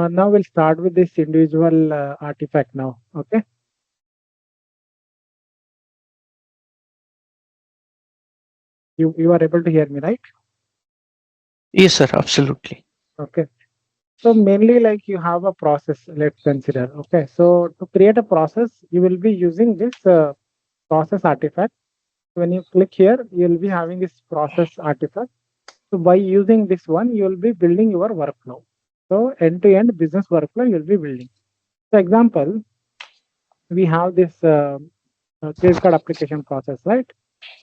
Now we'll start with this individual artifact now. Okay. You are able to hear me, right? Yes, sir, absolutely. Okay. So mainly like you have a process, let's consider. Okay. So to create a process, you will be using this process artifact. When you click here, you'll be having this process artifact. So by using this one, you will be building your workflow. So end-to-end business workflow you'll be building. So example, we have this credit card application process, right?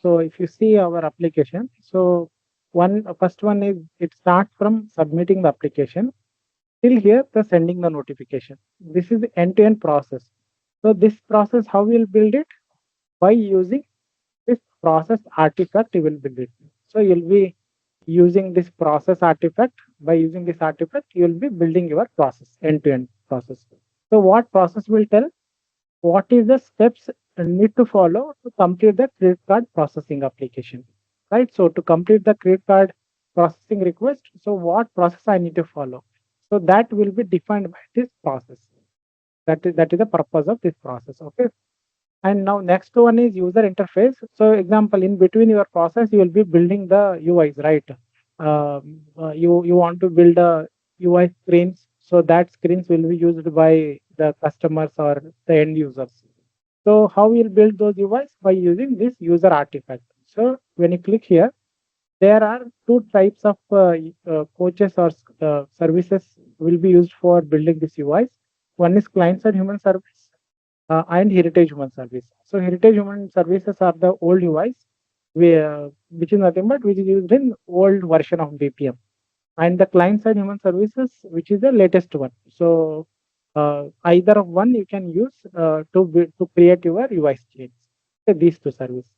So if you see our application, so first one is it starts from submitting the application till here the sending the notification. This is the end-to-end process. So this process, how we'll build it? By using this process artifact, you will build it. So you'll be using this process artifact. By using this artifact, you'll be building your process, end-to-end process. So what process will tell? What is the steps need to follow to complete the credit card processing application, right? So to complete the credit card processing request, so what process I need to follow? So that will be defined by this process. That is the purpose of this process. Okay. And now next one is user interface. So example, in between your process, you will be building the UIs, right? You want to build a UI screens, so that screens will be used by the customers or the end users. So how we'll build those UIs? By using this user artifact. So when you click here, there are two types of coaches or services will be used for building these UIs. One is client side human service and heritage human service. So heritage human services are the old UIs, which is nothing but which is used in old version of BPM, and the client side human services, which is the latest one. So either of one you can use to create your UI chains. So these two services.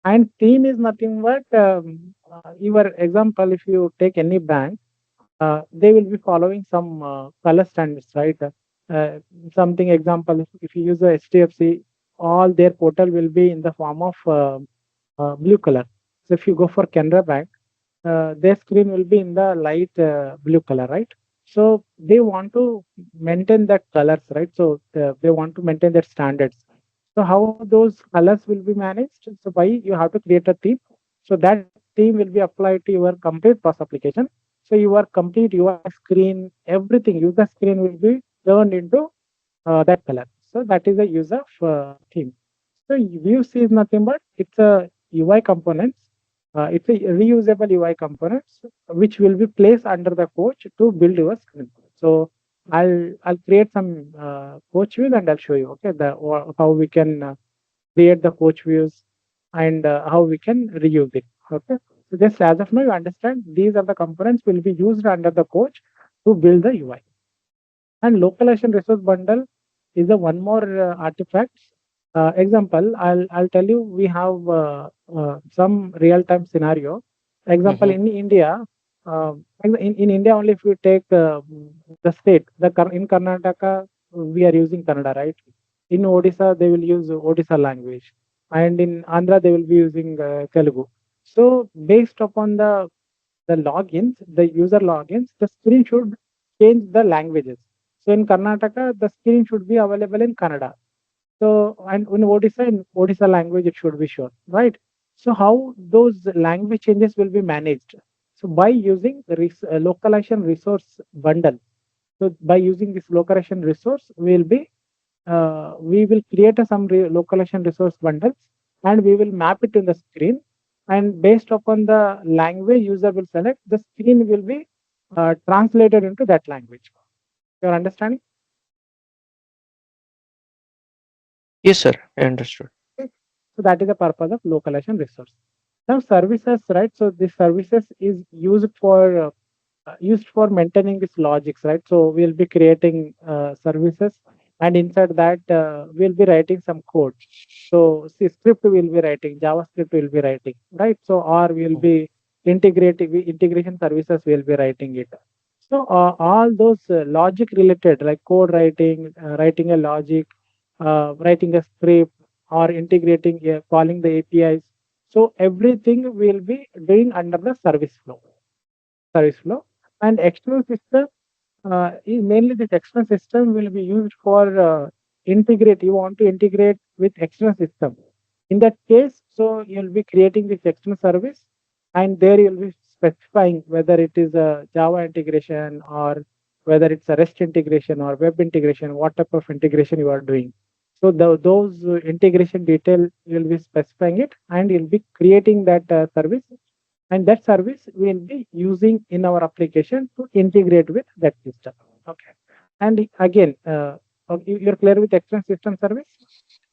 And theme is nothing but your example. If you take any bank, they will be following some color standards, right? Uh, Something example, if you use the HDFC, all their portal will be in the form of blue color. So if you go for Canara Bank, their screen will be in the light blue color, right? So they want to maintain that colors, right? So they want to maintain their standards. So how those colors will be managed? So by you have to create a theme. So that theme will be applied to your complete process application. So your complete UI screen, everything, user screen will be turned into that color. So that is the use of theme. So views is nothing but it's a UI components. It's a reusable UI components which will be placed under the coach to build your screen. So I'll create some coach views and I'll show you. Okay, how we can create the coach views and how we can reuse it. Okay, so just as of now you understand these are the components will be used under the coach to build the UI. And localization resource bundle is a one more artifact. Example, I'll tell you we have some real time scenario. Example, Hmm. in India, in India only if you take the state, in Karnataka we are using Kannada, right? In Odisha they will use Odisha language, and in Andhra they will be using Telugu. So based upon the logins, the user logins, the screen should change the languages. So in Karnataka, the screen should be available in Kannada. So and in Odisha language, it should be shown, right? So how those language changes will be managed? So by using localization resource bundle. So by using this localization resource, we will create some localization resource bundles and we will map it in the screen. And based upon the language user will select, the screen will be translated into that language. You're understanding? Yes, sir, I understood. Okay. So that is the purpose of localization resource. Now services, right? So this services is used for maintaining this logics, right? So we'll be creating services, and inside that we'll be writing some code. So C script will be writing, JavaScript will be writing, right? So or we'll be integration services will be writing it. So all those logic related like code writing, writing a logic, writing a script, or integrating, calling the APIs. So everything will be doing under the service flow. And external system. Mainly this external system will be used for integrate. You want to integrate with external system. In that case, so you'll be creating this external service, and there you'll be specifying whether it is a Java integration or whether it's a REST integration or web integration, what type of integration you are doing. So those integration detail you'll be specifying it, and you'll be creating that service, and that service we'll be using in our application to integrate with that system. Okay. And again, you're clear with external system service?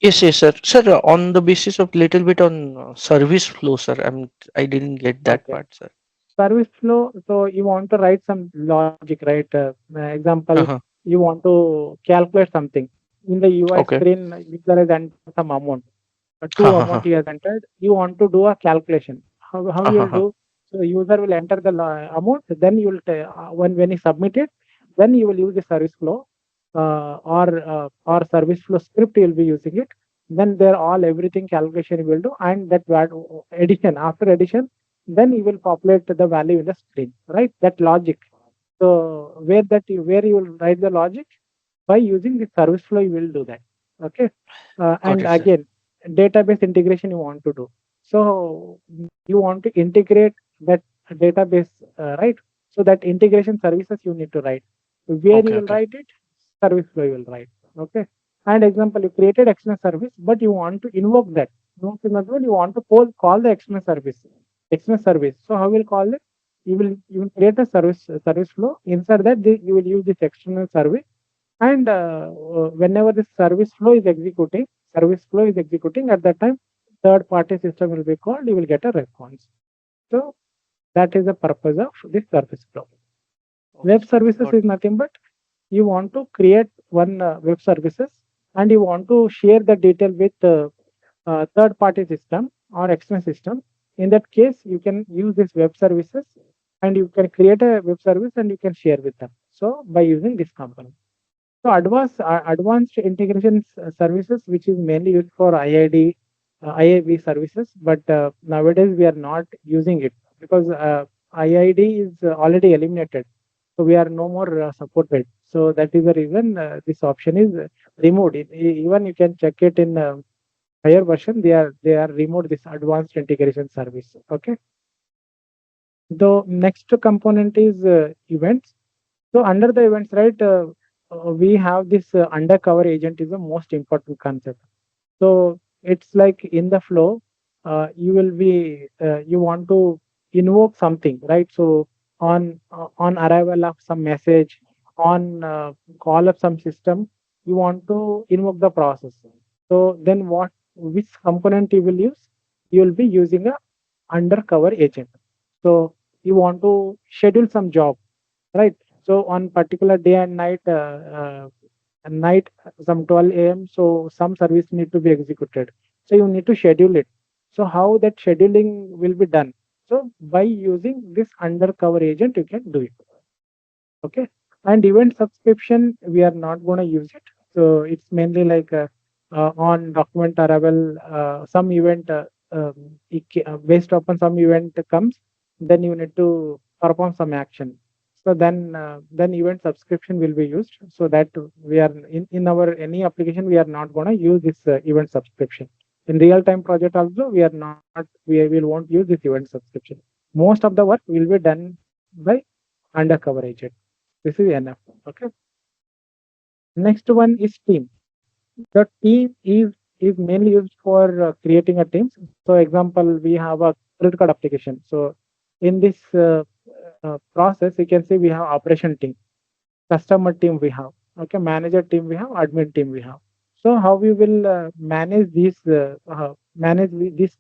Yes, yes, sir. Sir, on the basis of little bit on service flow, sir. I didn't get that Okay. part, sir. Service flow, so you want to write some logic, right? Example, Uh-huh. you want to calculate something. In the UI Okay. screen, user has entered some amount, two Ha ha amount ha. he has entered. You want to do a calculation. How Ha you ha will ha. do? So user will enter the amount, then you will when he submit it, then you will use the service flow or service flow script. You will be using it. Then there all everything calculation you will do, and that addition after addition, then you will populate the value in the screen, right? That logic. So where you will write the logic by using the service flow, you will do that. Okay. Got And it, sir. again, database integration you want to do. So you want to integrate that database, right? So that integration services you need to write. Where you Okay, will okay. write it, service flow you will write. Okay. And example, you created external service, but you want to invoke that. Invoke in other word, you want to call the external service. External service. So how will call it? You will create a service flow. Inside that, you will use this external service, and whenever this service flow is executing, at that time, third party system will be called, you will get a response. So that is the purpose of this service flow. Okay, Web sir. services Got is nothing but you want to create one web services, and you want to share the detail with third party system or external system. In that case, you can use this web services, and you can create a web service and you can share with them. So by using this component. So advanced integration services, which is mainly used for IID, IIB services, but nowadays we are not using it because IID is already eliminated. So we are no more supported. So that is the reason this option is removed. Even you can check it in higher version. They are removed this advanced integration service. Okay. The next component is events. So under the events, right, we have this undercover agent is the most important concept. So it's like in the flow, you want to invoke something, right? So on arrival of some message, on call of some system, you want to invoke the process. So then which component you will use? You will be using a undercover agent. So you want to schedule some job, right? So on particular day and night, night some 12 a.m. So some service need to be executed. So you need to schedule it. So how that scheduling will be done? So by using this undercover agent, you can do it. Okay. And event subscription, we are not going to use it. So it's mainly like on document arrival, some event based upon some event comes, then you need to perform some action. So then event subscription will be used. So that we are in our any application, we are not going to use this event subscription. In real time project also, we will won't use this event subscription. Most of the work will be done by undercover agent. This is enough. Okay. Next one is team. The team is mainly used for creating a teams. So example, we have a credit card application. So in this process, you can see we have operation team, customer team we have, okay, manager team we have, admin team we have. So how we will manage these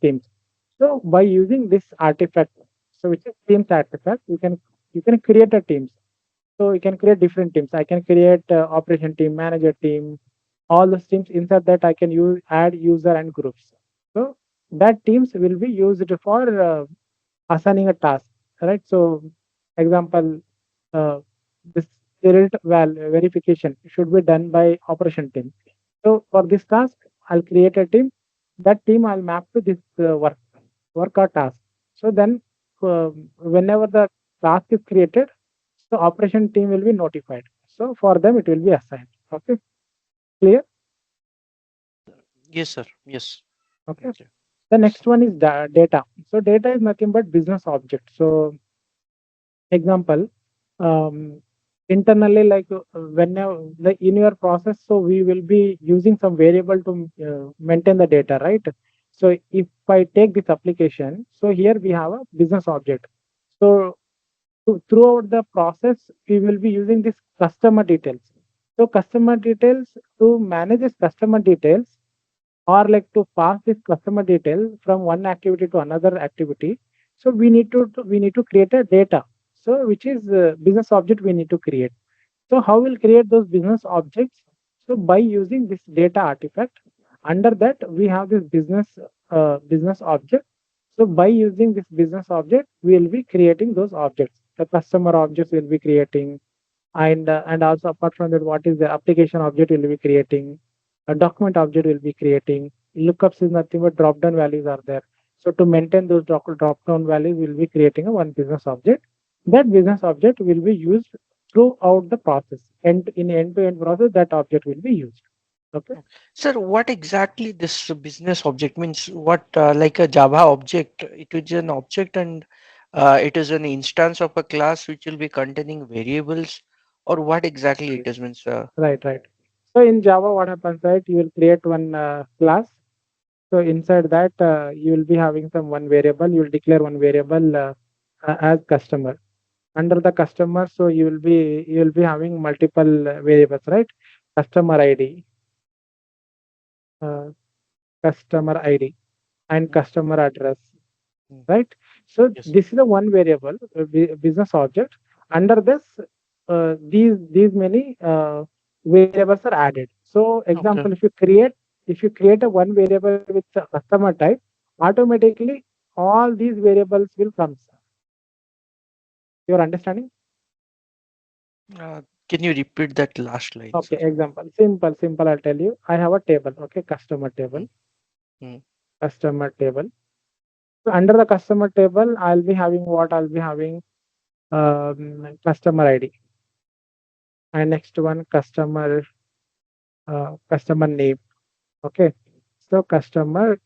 teams? So by using this artifact, so which is teams artifact, you can create a teams. So you can create different teams. I can create operation team, manager team, all those teams. Inside that, I can add user and groups. So that teams will be used for assigning a task, right? So example, uh, this verification should be done by operation team. So for this task, I'll create a team. That team I'll map to this work or task. So then, whenever the task is created, So operation team will be notified. So for them it will be assigned. Okay, clear? Yes, sir. Yes. Okay. Okay. The Yes. next one is data. So data is nothing but business object. So example, um, internally, like whenever like in your process, so we will be using some variable to maintain the data, right? So if I take this application, so here we have a business object. So throughout the process, we will be using this customer details. So customer details, to manage this customer details, or like to pass this customer detail from one activity to another activity, so we need to create a data, so which is business object we need to create. So how we'll create those business objects? So by using this data artifact, under that we have this business object. So by using this business object, we will be creating those objects. The customer objects will be creating, and also apart from that, what is the application object will be creating, a document object will be creating. Lookups is nothing but drop down values are there. So to maintain those drop down values, we'll be creating a one business object. That business object will be used throughout the process, and in end to end process that object will be used. Okay. Sir, what exactly this business object means? What, like a Java object? It is an object and it is an instance of a class which will be containing variables, or what exactly it Right, is means? right. So in Java, what happens, right? You will create one class. So inside that, you will be having some one variable. You will declare one variable as customer. Under the customer, so you will be having multiple variables, right? Customer ID, uh, customer ID, and Mm, customer address, mm, right? So yes. this is the one variable, business object. Under this, these many variables are added. So example, Okay. if you create a one variable with the customer type, automatically all these variables will come. You're understanding? Can you repeat that last line, Okay, sir? example, simple. I'll tell you. I have a table. Okay, Mm, mm, customer table. So under the customer table, I'll be having what I'll be having, customer ID, and next one customer name. Okay, so customer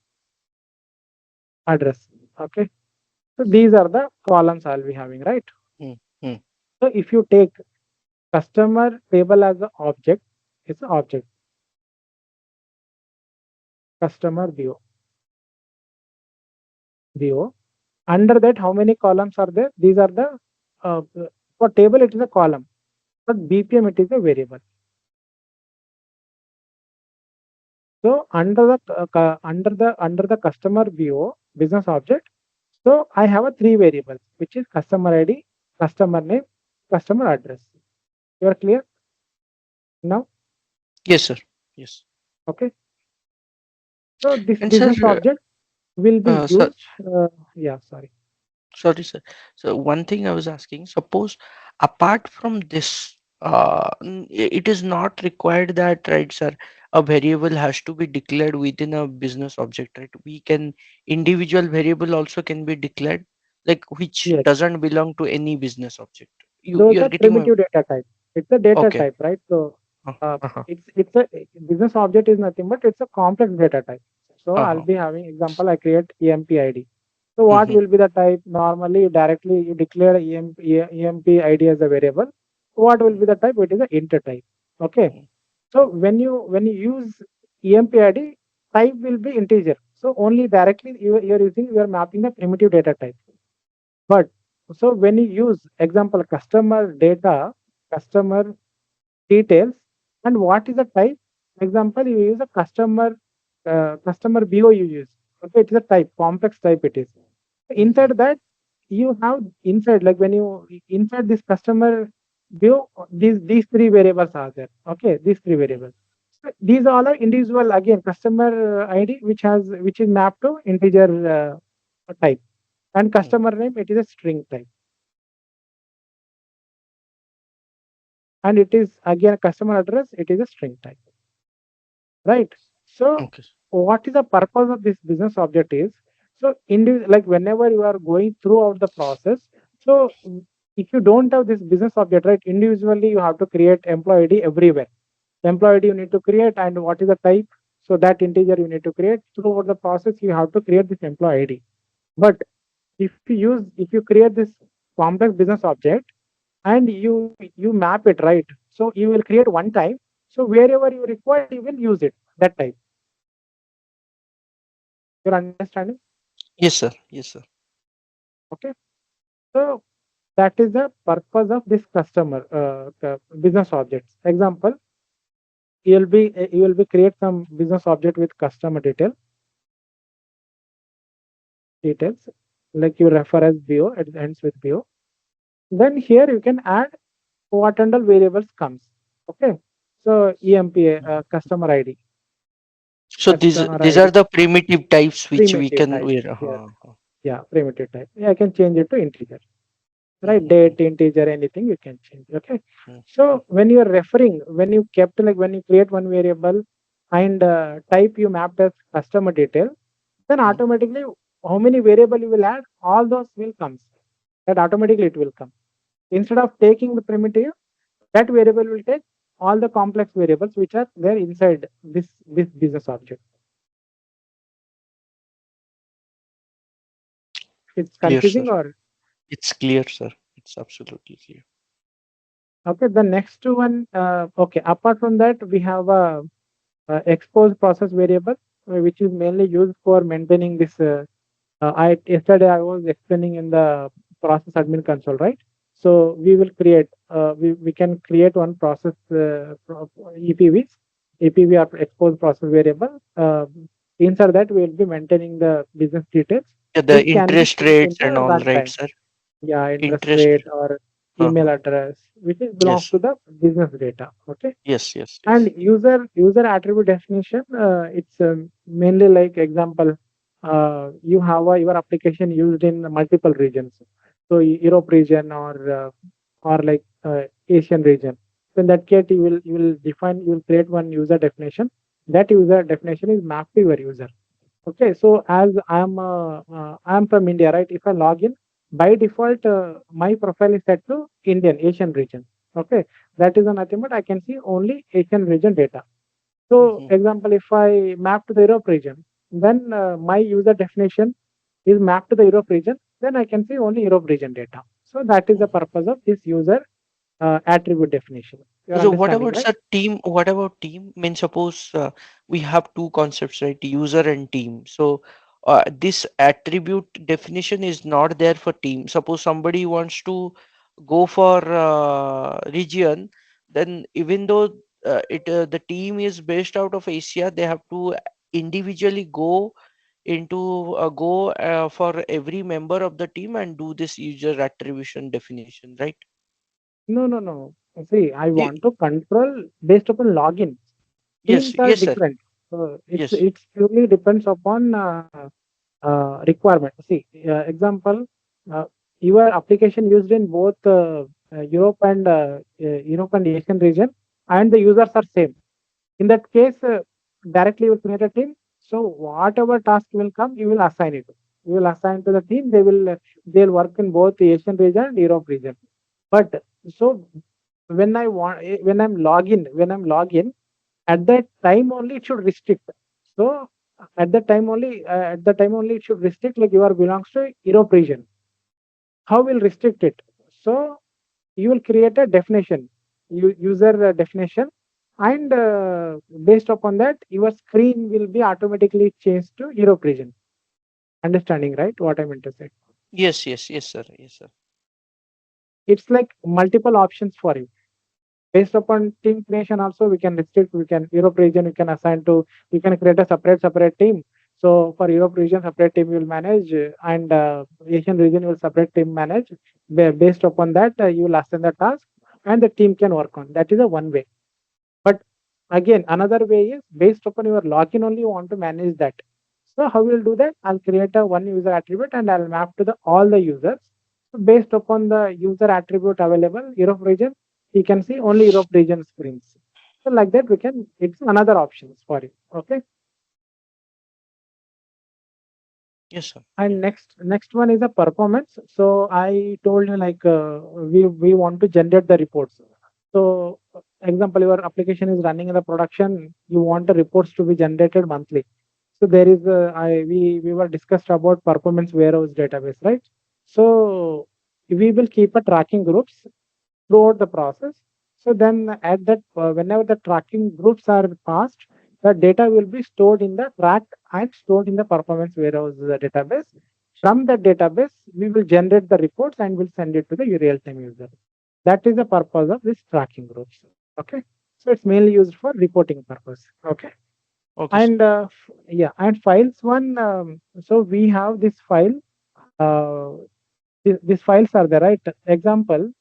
address. Okay, so these are the columns I'll be having, right? mm, mm. So if you take customer table as an object, it's an object. Customer view. Under that, how many columns are there? These are the uh, for table it is a column, but BPM it is a variable. So under the customer view business object, so I have a three variables, which is customer ID, customer name, customer address. You are clear now? Yes, sir. Yes. Okay. So this And sir, business object will be sir, used. Yeah, sorry. sorry, sir. So one thing I was asking, suppose apart from this, it is not required that, right, sir, a variable has to be declared within a business object, right? We can individual variable also can be declared, like which Yes. doesn't belong to any business object. Those You're are getting my primitive data type. It's a data okay. type, right? So Uh, uh, uh-huh. it's a business object is nothing but it's a complex data type. So I'll Uh-huh. be having example. I create EMP ID. So what Mm-hmm. will be the type? Normally, directly you declare EMP ID as a variable. What will be the type? It is an int type. Okay. So when you use EMP ID, type will be integer. So only directly you are mapping the primitive data type. But so when you use example customer data, customer details, and what is the type? Example, you use a customer BO you use. Okay, it is a type, complex type it is. Mm-hmm. Inside that, you have inside, like when you inside this customer view, these three variables are there. Okay, these three variables. So these all are individual again customer ID which is mapped to integer type, and Mm-hmm. customer name it is a string type, and it is again customer address it is a string type. Right. So Okay. what is the purpose of this business object is, so like whenever you are going throughout the process, so if you don't have this business object, right, individually you have to create employee ID everywhere. Employee ID you need to create, and what is the type? So that integer you need to create. Throughout the process, you have to create this employee ID. But if you create this complex business object and you map it, right, so you will create one time. So wherever you require, you will use it that type. You're understanding? Yes, sir. Yes, sir. Okay. So that is the purpose of this customer business objects. Example, you will be create some business object with customer details, like you refer as BO, it ends with BO. Then here you can add what and all variables comes. Okay. So EMPA, customer ID, So customer these are ID, the primitive types which we primitive can type. wear. Yes. Yeah, primitive type. Yeah, I can change it to integer. Right, Mhm, date, integer, anything you can change. Okay. mhm, So when you are referring, when you kept like when you create one variable and type you mapped as customer detail, then mhm. automatically how many variable you will add, all those will comes. That automatically it will come. Instead of taking the primitive, that variable will take all the complex variables which are there inside this business object. It's Clear, sir. confusing or It's clear, sir. It's absolutely clear. okay. The next one, okay. Apart from that, we have a expose process variable, which is mainly used for maintaining this. I yesterday I was explaining in the process admin console, right? So we will create, we can create one process EPVs, EPV or expose process variable. Inside that we will be maintaining the business details, Yeah, the which can be interest changed in rates the and all, right, runtime. sir? Yeah, interest Interest. rate or email Uh-huh. address, which is belongs Yes. to the business data. Okay. Yes, yes, And yes. user attribute definition, it's mainly like example, you have your application used in multiple regions, so Europe region or like Asian region. So in that case, you will create one user definition. That user definition is mapped to your user. Okay, so as I'm from India, right? If I log in, by default, my profile is set to Indian Asian region. Okay, that is nothing but I can see only Asian region data. So, Mhm, example, if I map to the Europe region, then my user definition is mapped to the Europe region. Then I can see only Europe region data. So that is the mhm. purpose of this user attribute definition. You're So what understanding, about, right? sir, team? What about team? Means suppose we have two concepts, right? User and team. So this attribute definition is not there for team. Suppose somebody wants to go for region, then even though it the team is based out of Asia, they have to individually go for every member of the team and do this user attribution definition, right? No, no, no. See, I You, want to control based upon login. yes, Teams are yes, sir. different. So Yes. it's purely depends upon requirement. See, example, uh, your application used in both Europe and Asian region, and the users are same. In that case, directly you will create a team. So whatever task will come, you will assign it. You will assign to the team. They'll work in both the Asian region and Europe region. But so when I'm login, at that time only it should restrict. So at the time only it should restrict, like you are belongs to Europe region. How will restrict it? So you will create a definition, user definition, and based upon that, your screen will be automatically changed to Europe region. Understanding, right? What I meant to say. Yes, yes, yes, sir. Yes, sir. It's like multiple options for you. Based upon team creation also, we can restrict, we can Europe region, we can assign to, we can create a separate team. So for Europe region, separate team will manage, and Asian region will separate team manage. Based upon that, you will assign the task, and the team can work on. That is a one way. But again, another way is based upon your login only you want to manage that. So how we'll do that? I'll create a one user attribute and I'll map to the all the users. So based upon the user attribute available, Europe region, you can see only Europe region screens. So like that we can, it's another options for you. Okay. Yes, sir. And Yeah. next one is a performance. So I told you like we want to generate the reports. So example, your application is running in the production. You want the reports to be generated monthly. So there is we were discussed about performance warehouse database, right? So we will keep a tracking groups throughout the process. So then at that whenever the tracking groups are passed, the data will be stored in the tracked and stored in the performance warehouse database. From that database, we will generate the reports and will send it to the real-time user. That is the purpose of this tracking groups. Okay. So it's mainly used for reporting purpose. Okay. Okay, sir. And yeah, and files one. So we have this file. Uh, these files are the right example.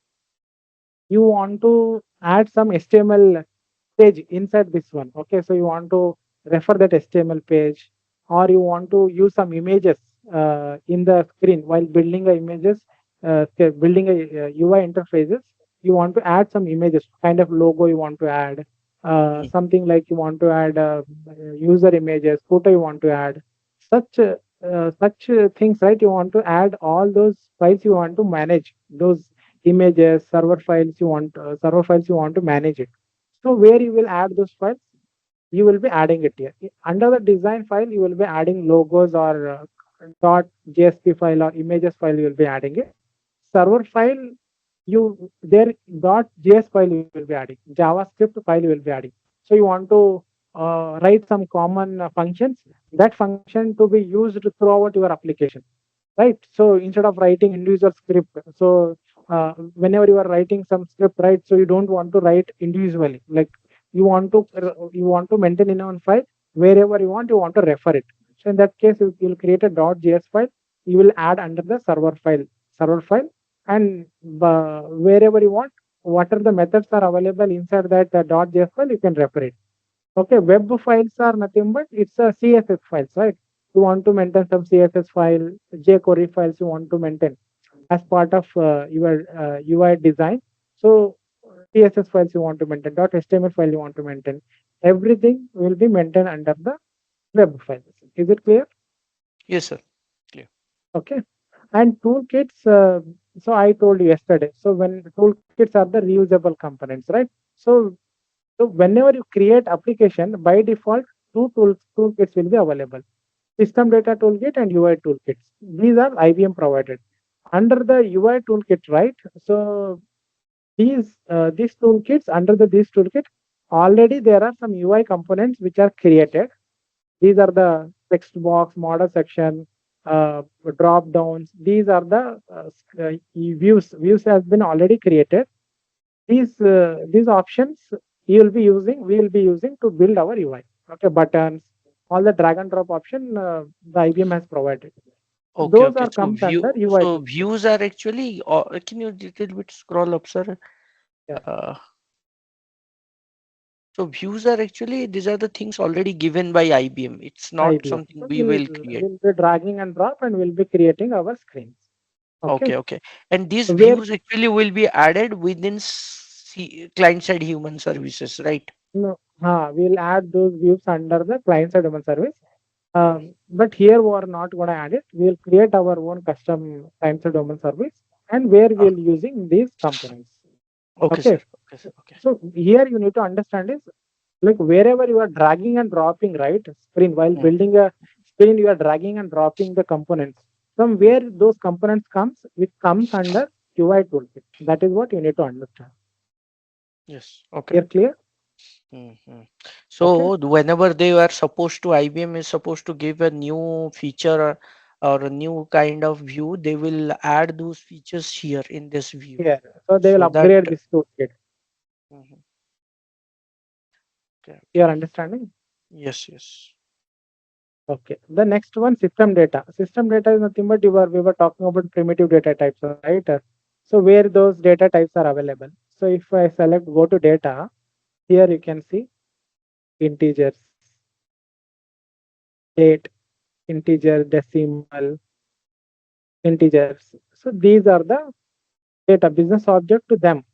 You want to add some HTML page inside this one. Okay, so you want to refer that HTML page, or you want to use some images in the screen while building a images, building a UI interfaces. You want to add some images, kind of logo you want to add, Mm. something like you want to add user images, photo you want to add, such things, right? You want to add all those files. You want to manage those images, server files you want to manage it. So where you will add those files, you will be adding it here. Under the design file, you will be adding logos or .jsp file or images file. You will be adding it. Server file, you there .js file you will be adding. JavaScript file you will be adding. So you want to write some common functions. That function to be used throughout your application, right? So instead of writing individual script, so whenever you are writing some script, right, so you don't want to write individually, like you want to maintain in one file. Wherever you want to refer it. So in that case, you'll create a .js file. You will add under the server file, and wherever you want, what are the methods are available inside that .js file, you can refer it. Okay, web files are nothing but it's a CSS files, right? You want to maintain some CSS file, jQuery files you want to maintain as part of your UI design. So CSS files you want to maintain, .html file you want to maintain. Everything will be maintained under the web files. Is it clear? Yes, sir. Clear. Okay. And toolkits, so I told you yesterday. So when toolkits are the reusable components, right? So so whenever you create application, by default, toolkits will be available. System data toolkit and UI toolkits. These are IBM provided. Under the UI toolkit, right? So these toolkits, under this toolkit, already there are some UI components which are created. These are the text box, model section, drop downs. These are the views. Views has been already created. These options we will be using to build our UI. Okay, buttons, all the drag and drop option the IBM has provided. Okay, Those okay. are comes under UI So toolkit. views are actually, can you little bit scroll up, sir? Yeah, Uh, so views are actually, these are the things already given by IBM. It's not IBM. something So we will create. we'll be dragging and drop and we'll be creating our screens. Okay, Okay, okay. And these where views actually will be added within client side human services, right? no, we'll add those views under the client side human service. But here we are not going to add it. We'll create our own custom client side human service, and where Ah, we'll using these components. okay, sir. Okay. Okay, sir. Okay. So here you need to understand is like wherever you are dragging and dropping, right, screen while Mm, building a screen, you are dragging and dropping the components. From mm. where those components comes, it comes under UI toolkit. That is what you need to understand. Yes. Okay. Here clear? Mhm. Okay. So whenever they are supposed to, IBM is supposed to give a new feature, or a new kind of view, they will add those features here in this view. Here. So they will So that, upgrade this toolkit. mhm. Okay, You are okay. understanding? Yes, yes. Okay. The next one, system data. System data is nothing but we were talking about primitive data types, right? So where those data types are available. So if I select go to data, here you can see integers, date, integer, decimal, integers. So these are the data business object to them,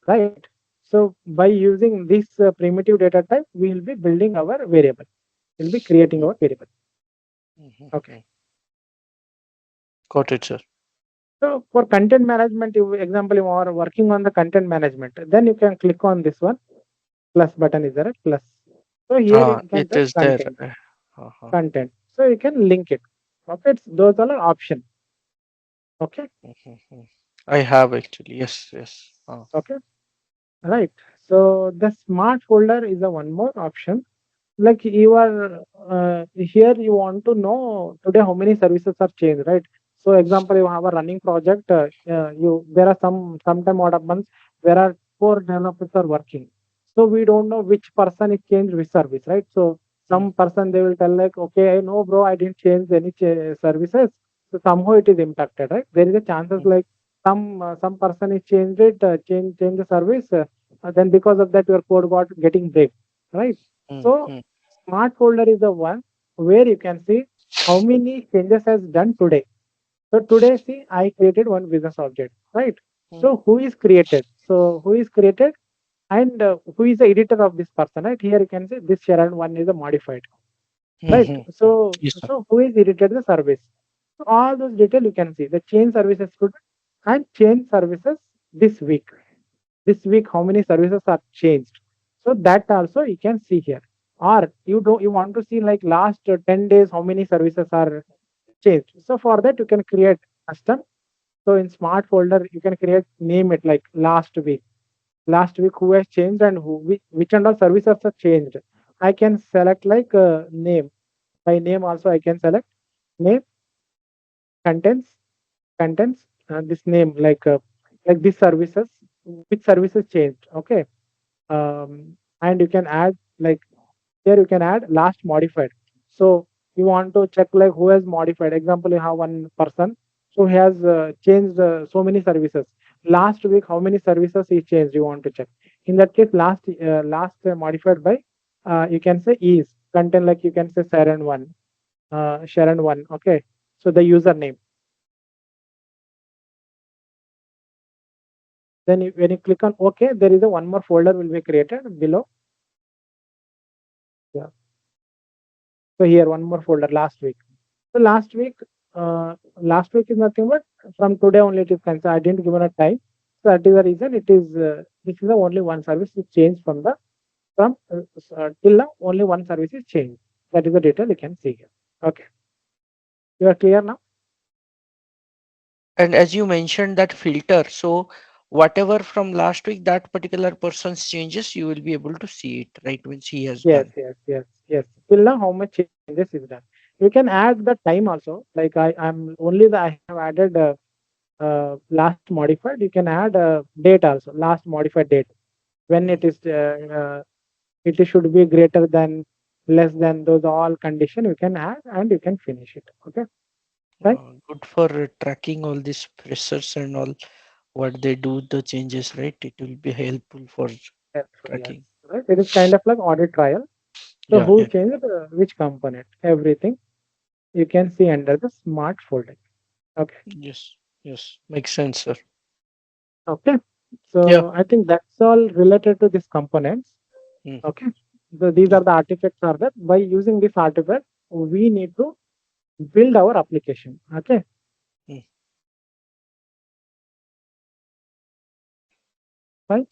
right? So by using this primitive data type, we will be building our variable. We'll be creating Mm, our variable. mhm, Okay. mm. Got it, sir. So for content management, you example you are working on the content management, then you can click on this one plus button is there a plus. So here you can It type is there. content, Uh-huh. content. So you can link it. Okay, those are option. Okay, Mhm. I have actually. Yes, yes. okay, right. So the smart folder is a one more option. Like you are here, you want to know today how many services are changed, right? So example, you have a running project. You there are sometime what happens. There are four developers are working, so we don't know which person is changed which service, right? So Mm, some person they will tell like, okay, I know, bro, I didn't change any services, so somehow it is impacted, right? There is a chances mm, like some person is changed it, change the service, then because of that your code got getting break, right? mm, So mm, smart folder is the one where you can see how many changes has done today. So today, see, I created one business object, right? mm, So who is created? So who is created and who is the editor of this person, right? Here you can see this Sharon one is a modified, right? mhm, mm. So Yes, sir. so who is edited the service? So all those detail you can see the change services today and change services this week. This week how many services are changed, so that also you can see here. Or you want to see like last 10 days how many services are changed, so for that you can create custom. So in smart folder you can create name it like last week who has changed and which and all services are changed. I can select like name, by name also I can select name, contents, this name like this services, which services changed, okay. And you can add like here you can add last modified. So you want to check like who has modified, example you have one person, so he has changed so many services last week, how many services he changed you want to check. In that case last modified by you can say is content, like you can say Sharon one, okay. So the username, then when you click on OK, there is a one more folder will be created below. Yeah. So here one more folder last week. So last week is nothing but from today only it is considered. I didn't given a time. So that is the reason it is this is the only one service which changed from till now only one service is changed. That is the detail you can see here. Okay, you are clear now? And as you mentioned that filter, so whatever from last week, that particular person's changes, you will be able to see it, right? When he has Yes, done. yes, yes, yes. Till now how much changes is done. You can add the time also. Like I'm only the I have added last modified. You can add date also. Last modified date when Mm. it should be greater than less than those all condition you can add and you can finish it. Okay, right? Good for tracking all these pressures and all what they do, the changes, right? It will be helpful for Helpful, yes. tracking. Right. It is kind of like audit trial. So Yeah, who yeah. changed which component? Everything you can see under the smart folder. Okay. Yes, yes. Makes sense, sir. Okay. Yeah. So I think that's all related to these components. Mm, Okay. These yeah. are the artifacts are that by using this artifact, we need to build our application. Okay. Mm. Right.